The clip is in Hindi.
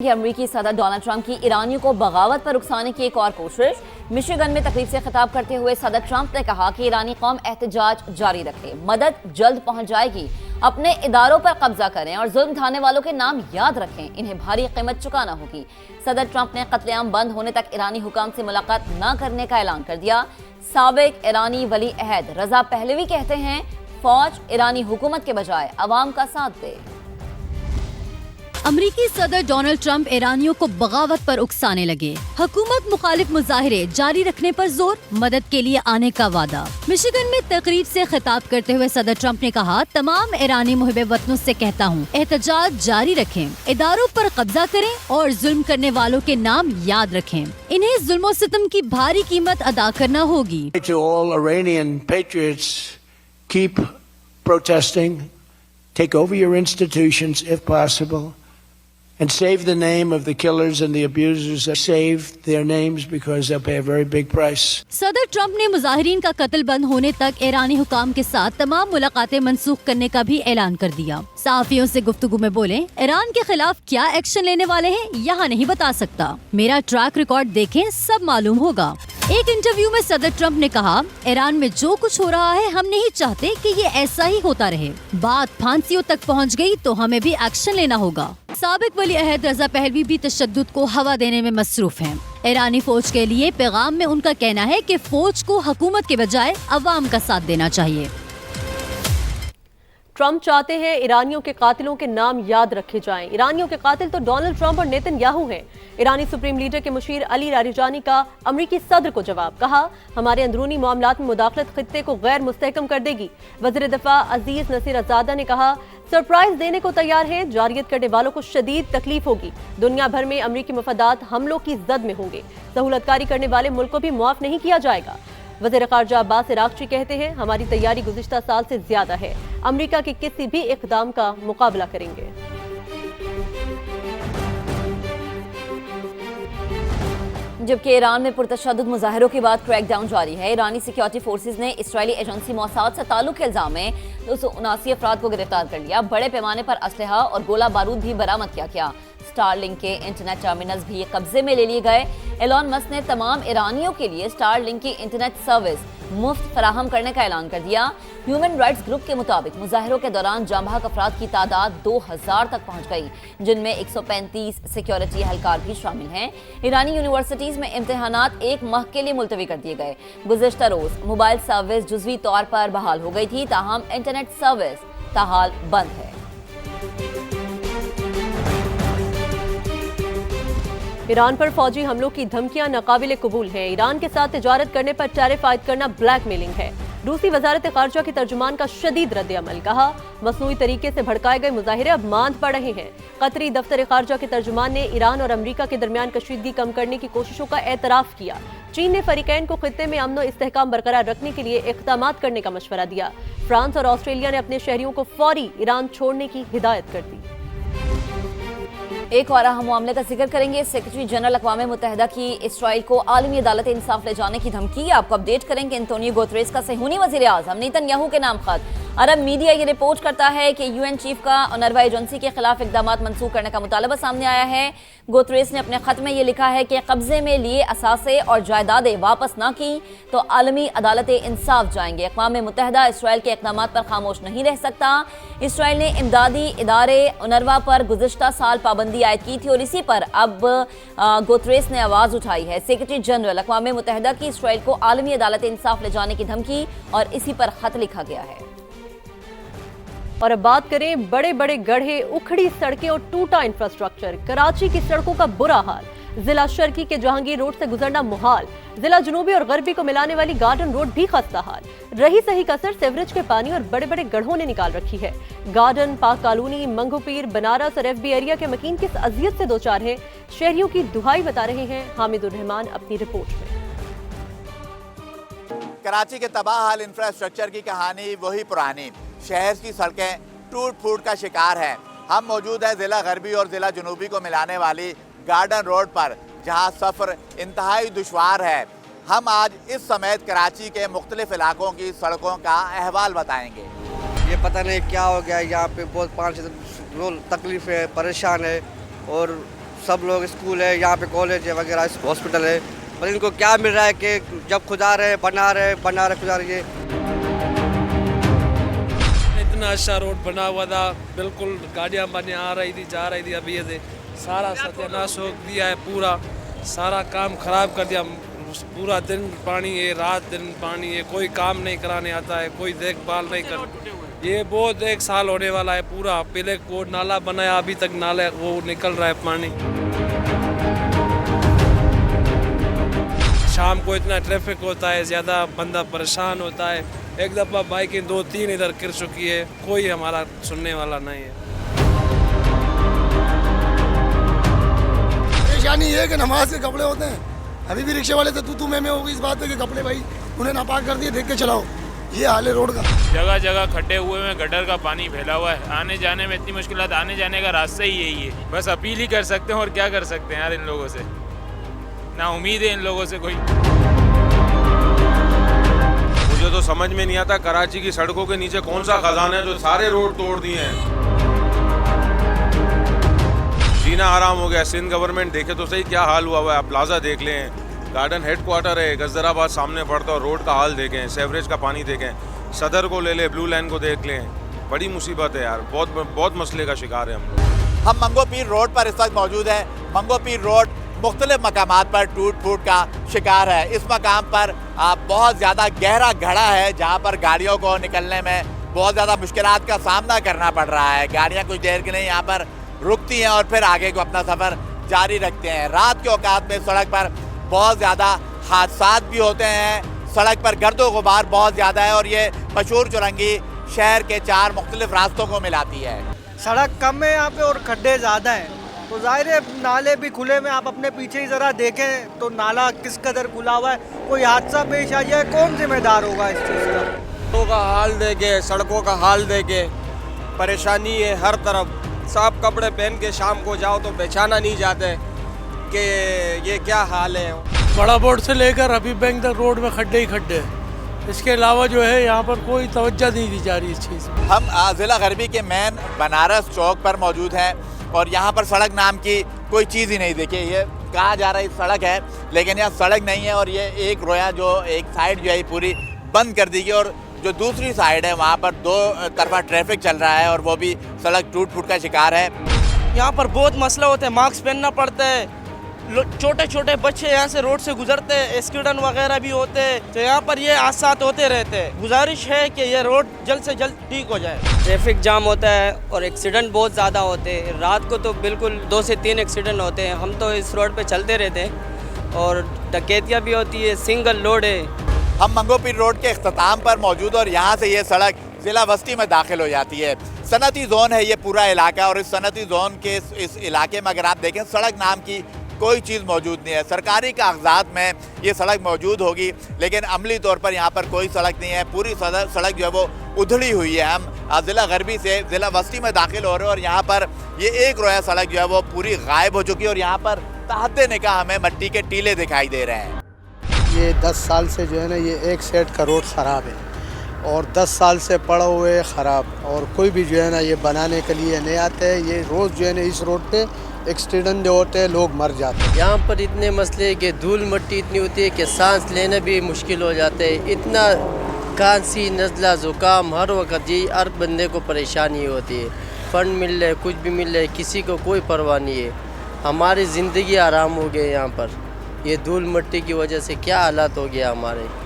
कि अमेरिकी सदर डोनाल्ड ट्रंप की ईरानियों को बगावत पर उकसाने की एक और कोशिश। मिशिगन में तकरीब से खिताब करते हुए सदर ट्रंप ने कहा कि ईरानी कौम एहतजाज जारी रखे, मदद जल्द पहुंच जाएगी, अपने इदारों पर कब्जा करें और जुल्म ढाने वालों के नाम याद रखें, इन्हें भारी कीमत चुकाना होगी। सदर ट्रंप ने कत्लेआम बंद होने तक ईरानी हुकाम से मुलाकात न करने का ऐलान कर दिया। साबिक ईरानी वली अहद रजा पहलवी कहते हैं, फौज ईरानी हुकूमत के बजाय अवाम का साथ दे। अमरीकी सदर डोनाल्ड ट्रंप ईरानियों को बगावत पर उकसाने लगे। हुकूमत मुखालिफ मुजाहिरे जारी रखने पर जोर, मदद के लिए आने का वादा। मिशिगन में तकरीब से खिताब करते हुए सदर ट्रंप ने कहा, तमाम ईरानी मुहिब वतनों से कहता हूँ, एहतजाज जारी रखें, इदारों पर कब्जा करें और जुल्म करने वालों के नाम याद रखें, इन्हें जुल्म सितम की भारी कीमत अदा करना होगी। To all Iranian patriots, keep protesting, take over your institutions if possible, and save the name of the killers and the abusers. Save their names because they'll pay a very big price. सदर ट्रंप ने मुजाहिरीन का कत्ल बंद होने तक ईरानी हुकाम के साथ तमाम मुलाकातें मंसूख करने का भी ऐलान कर दिया। सहाफियों से गुफ्तगू में बोले, ईरान के खिलाफ क्या एक्शन लेने वाले हैं यहाँ नहीं बता सकता, मेरा ट्रैक रिकॉर्ड देखें, सब मालूम होगा। एक इंटरव्यू में सदर ट्रंप ने कहा, ईरान में जो कुछ हो रहा है हम नहीं चाहते कि ये ऐसा ही होता रहे, बात फांसियों तक पहुँच गई तो हमें भी एक्शन लेना होगा। साबिक वली अहद रजा पहलवी भी तशद्दुद को हवा देने में मसरूफ हैं। ईरानी फौज के लिए पैगाम में उनका कहना है कि फौज को हुकूमत के बजाय अवाम का साथ देना चाहिए। ट्रंप चाहते हैं ईरानियों के कातिलों के नाम याद रखे जाएं। ईरानियों के कातिल तो डोनाल्ड ट्रंप और नेतन्याहू हैं। ईरानी सुप्रीम लीडर के मुशीर अली लारिजानी का अमरीकी सदर को जवाब, कहा, हमारे अंदरूनी मामलात में मुदाखलत खित्ते को गैर मुस्तहकम कर देगी। वज़ीर दिफा अजीज नसीर अजादा ने कहा, सरप्राइज देने को तैयार है, जारियत करने वालों को शदीद तकलीफ होगी। दुनिया भर में अमरीकी मफादात हमलों की जद में होंगे, सहूलतकारी करने वाले मुल्क को भी मुआफ नहीं किया जाएगा। वज़ीर ख़ारजा अब्बास इराक़ची कहते हैं, हमारी तैयारी गुज़िश्ता साल से ज्यादा है, अमरीका के किसी भी इक़दाम का मुकाबला करेंगे। जबकि ईरान में पुरतशद्दुद मुजाहिरों के बाद क्रैकडाउन जारी है। ईरानी सिक्योरिटी फोर्सेज ने इसराइली एजेंसी मोसाद से ताल्लुक के इल्जाम में 279 अफराद को गिरफ्तार कर लिया। बड़े पैमाने पर असलहा और गोला बारूद भी बरामद किया गया। स्टारलिंक के इंटरनेट टर्मिनल्स भी कब्जे में ले लिए गए। एलन मस्क ने तमाम ईरानियों के लिए स्टारलिंक की इंटरनेट सर्विस मुफ्त फराहम करने का ऐलान कर दिया। ह्यूमन राइट्स ग्रुप के मुताबिक मुजाहिरों के दौरान जाँ बहक अफराद की तादाद 2000 तक पहुंच गई, जिनमें 135 सिक्योरिटी एहलकार भी शामिल हैं। ईरानी यूनिवर्सिटीज में इम्तिहानात 1 माह के लिए मुलतवी कर दिए गए। गुज़िश्ता रोज मोबाइल सर्विस जुज़वी तौर पर बहाल हो गई थी, ताहम इंटरनेट सर्विस ताहाल बंद है। ईरान पर फौजी हमलों की धमकियां नाकाबिले कबूल हैं। ईरान के साथ तिजारत करने पर टैरिफ आयद करना ब्लैकमेलिंग है। रूसी वजारत ख़ारजा के तर्जुमान का शदीद रद्द अमल, कहा, मसनूई तरीके से भड़काए गए मुजाहिरे अब मांद पड़ रहे हैं। कतरी दफ्तर ख़ारजा के तर्जुमान ने ईरान और अमरीका के दरमियान कशीदगी कम करने की कोशिशों का एतराफ़ किया। चीन ने फरीकैन को खित्ते में अमन और इस्तेहकाम बरकरार रखने के लिए इक़दामात करने का मशवरा दिया। फ्रांस और ऑस्ट्रेलिया ने अपने शहरियों को फौरी ईरान छोड़ने की हिदायत कर दी। एक और अहम मामले का जिक्र करेंगे। सेक्रेटरी जनरल अक़वाम मुत्तहिदा की इसराइल को आलमी अदालत इंसाफ ले जाने की धमकी। आपको अपडेट करेंगे एंटोनियो गुतेरेस का सेहूनी वज़ीर आज़म नेतन्याहू के नाम खत। अरब मीडिया ये रिपोर्ट करता है कि यूएन चीफ का UNRWA एजेंसी के खिलाफ इक़दामात मनसूख करने का मुतालबा सामने आया है। गुतेरेस ने अपने खत में ये लिखा है कि कब्जे में लिए असासे और जायदादें वापस ना की तो आलमी अदालत इंसाफ जाएंगे। अक़वाम मुत्तहिदा इसराइल के इक़दामात पर खामोश नहीं रह सकता। इसराइल ने इमदादी इदारे UNRWA पर गुज़िश्ता साल पाबंदी आयद की थी और इसी पर अब गुतेरेस ने आवाज़ उठाई है। सेक्रेटरी जनरल अक़वाम मुत्तहिदा की इसराइल को आलमी अदालत इंसाफ ले जाने की धमकी और इसी पर खत लिखा गया है। और अब बात करें बड़े बड़े गड्ढे, उखड़ी सड़कें और टूटा इंफ्रास्ट्रक्चर। कराची की सड़कों का बुरा हाल। जिला शर्की के जहांगीर रोड से गुजरना मुहाल। जिला जनूबी और गरबी को मिलाने वाली गार्डन रोड भी खस्ता हाल। रही सही कसर सेवरेज के पानी और बड़े बड़े गड्ढों ने निकाल रखी है। गार्डन, पाक कॉलोनी, मंगूपीर, बनारस और FB एरिया के मकीन किस अजियत से दो चार है, शहरियों की दुहाई बता रहे हैं हामिदुर रहमान अपनी रिपोर्ट में। कराची के तबाह हाल इंफ्रास्ट्रक्चर की कहानी वही पुरानी। शहर की सड़कें टूट फूट का शिकार हैं। हम मौजूद हैं जिला गरबी और जिला जनूबी को मिलाने वाली गार्डन रोड पर, जहां सफ़र इंतहाई दुश्वार है। हम आज इस समेत कराची के मुख्तलिफ इलाकों की सड़कों का अहवाल बताएंगे। ये पता नहीं क्या हो गया, यहाँ पे बहुत पानी से लोग तकलीफ है, परेशान है और सब लोग स्कूल है, यहाँ पे कॉलेज है वगैरह, हॉस्पिटल है, पर इनको क्या मिल रहा है कि जब खुदा रहे बना रहे खुदा रहे। इतना अच्छा रोड बना हुआ था, बिल्कुल गाड़ियाँ बने आ रही थी जा रही थी, अभी ये सारा सत्यानाश हो दिया है, पूरा सारा काम खराब कर दिया। पूरा दिन पानी है, रात दिन पानी है, कोई काम नहीं कराने आता है, कोई देखभाल नहीं कर। ये बहुत 1 साल होने वाला है पूरा। पहले वो नाला बनाया, अभी तक नाले वो निकल रहा है पानी। शाम को इतना ट्रैफिक होता है, ज़्यादा बंदा परेशान होता है। एक दफ़ा बाइकें 2-3 इधर गिर चुकी है, कोई हमारा सुनने वाला नहीं है। परेशानी ये है कि नमाज के कपड़े होते हैं, अभी भी रिक्शे वाले से तू मैं होगी इस बात पे कि कपड़े भाई उन्हें नापाक कर दिए, देख के चलाओ। ये हाल है रोड का। जगह जगह खड्डे हुए हैं, गटर का पानी फैला हुआ है, आने जाने में इतनी मुश्किलात, आने जाने का रास्ता ही यही है। बस अपील ही कर सकते हैं और क्या कर सकते हैं यार, इन लोगों से ना उम्मीद है इन लोगों से कोई। मुझे तो समझ में नहीं आता कराची की सड़कों के नीचे कौन सा खजाना है जो सारे रोड तोड़ दिए हैं। जीना हराम हो गया। सिंध गवर्नमेंट देखे तो सही क्या हाल हुआ है। आप प्लाजा देख लें, गार्डन हेडक्वार्टर है, गजदराबाद सामने पड़ता है, रोड का हाल देखें, सेवरेज का पानी देखें, सदर को ले लें, ब्लू लाइन को देख लें। बड़ी मुसीबत है यार, बहुत मसले का शिकार है हम लोग। हम मंगो पीर रोड पर इस वक्त मौजूद हैं। मंगो पीर रोड मुख्तलिफ मकामात पर टूट फूट का शिकार है। इस मकाम पर बहुत ज़्यादा गहरा गड्ढा है जहाँ पर गाड़ियों को निकलने में बहुत ज़्यादा मुश्किलात का सामना करना पड़ रहा है। गाड़ियाँ कुछ देर के लिए यहाँ पर रुकती हैं और फिर आगे को अपना सफ़र जारी रखते हैं। रात के औकात में सड़क पर बहुत ज़्यादा हादसात भी होते हैं। सड़क पर गर्दो गुबार बहुत ज़्यादा है और ये मशहूर चुरंगी शहर के 4 मुख्तलिफ रास्तों को मिलाती है। सड़क कम है यहाँ पे और खड्डे ज़्यादा हैं, तो जाहिर है नाले भी खुले में। आप अपने पीछे ही ज़रा देखें तो नाला किस कदर खुला हुआ है। कोई हादसा पेश आ जाए कौन जिम्मेदार होगा इस चीज़ का? सड़कों का हाल देखे, सड़कों का हाल देखे, परेशानी है हर तरफ। साफ कपड़े पहन के शाम को जाओ तो पहचाना नहीं जाते कि ये क्या हाल है। बड़ा बोर्ड से लेकर हबीब बैंक तक रोड में खड्डे ही खड्डे। इसके अलावा जो है यहाँ पर कोई तवज्जो नहीं दी जा रही इस चीज़ में। हम ज़िला गरबी के मेन बनारस चौक पर मौजूद हैं और यहाँ पर सड़क नाम की कोई चीज़ ही नहीं। देखिए ये कहा जा रहा है सड़क है, लेकिन यहाँ सड़क नहीं है और ये एक रोया जो एक साइड जो है पूरी बंद कर दी गई और जो दूसरी साइड है वहाँ पर 2 तरफा ट्रैफिक चल रहा है और वो भी सड़क टूट फूट का शिकार है। यहाँ पर बहुत मसला होता है, मास्क पहनना पड़ता है, छोटे छोटे बच्चे यहाँ से रोड से गुजरते हैं, एक्सीडेंट वगैरह भी होते हैं, तो यहाँ पर ये हादसात होते रहते हैं। गुजारिश है कि ये रोड जल्द से जल्द ठीक हो जाए। ट्रैफिक जाम होता है और एक्सीडेंट बहुत ज़्यादा होते हैं। रात को तो बिल्कुल 2 से 3 एक्सीडेंट होते हैं। हम तो इस रोड पे चलते रहते हैं और डकैतियाँ भी होती है, सिंगल लोड है। हम मंगो पीर रोड के इख्तिताम पर मौजूद और यहाँ से ये सड़क ज़िला वस्ती में दाखिल हो जाती है। सनती जोन है ये पूरा इलाका और इस सनती जोन के इस इलाके में अगर आप देखें सड़क नाम की कोई चीज़ मौजूद नहीं है। सरकारी कागजात में ये सड़क मौजूद होगी लेकिन अमली तौर पर यहाँ पर कोई सड़क नहीं है। पूरी सड़क जो है वो उधड़ी हुई है। हम ज़िला गरबी से ज़िला वस्ती में दाखिल हो रहे हैं और यहाँ पर ये एक रोया सड़क जो है वो पूरी गायब हो चुकी है और यहाँ पर तहते निकाह हमें मिट्टी के टीले दिखाई दे रहे हैं। ये 10 साल से जो है ना ये एक सेट का रोड ख़राब है और 10 साल से पड़ा हुए ख़राब और कोई भी जो है ना ये बनाने के लिए नहीं आते हैं। ये रोज़ जो है ना इस रोड पे एक्सीडेंट जो होते हैं, लोग मर जाते हैं। यहाँ पर इतने मसले कि धूल मिट्टी इतनी होती है कि सांस लेना भी मुश्किल हो जाते हैं। इतना खांसी नज़ला ज़ुकाम हर वक्त ये हर बंदे को परेशानी होती है। फ़ंड मिल रहे कुछ भी मिल रहे किसी को कोई परवाह नहीं है। हमारी ज़िंदगी आराम हो गई यहाँ पर ये धूल मिट्टी की वजह से क्या हालात हो गया हमारे।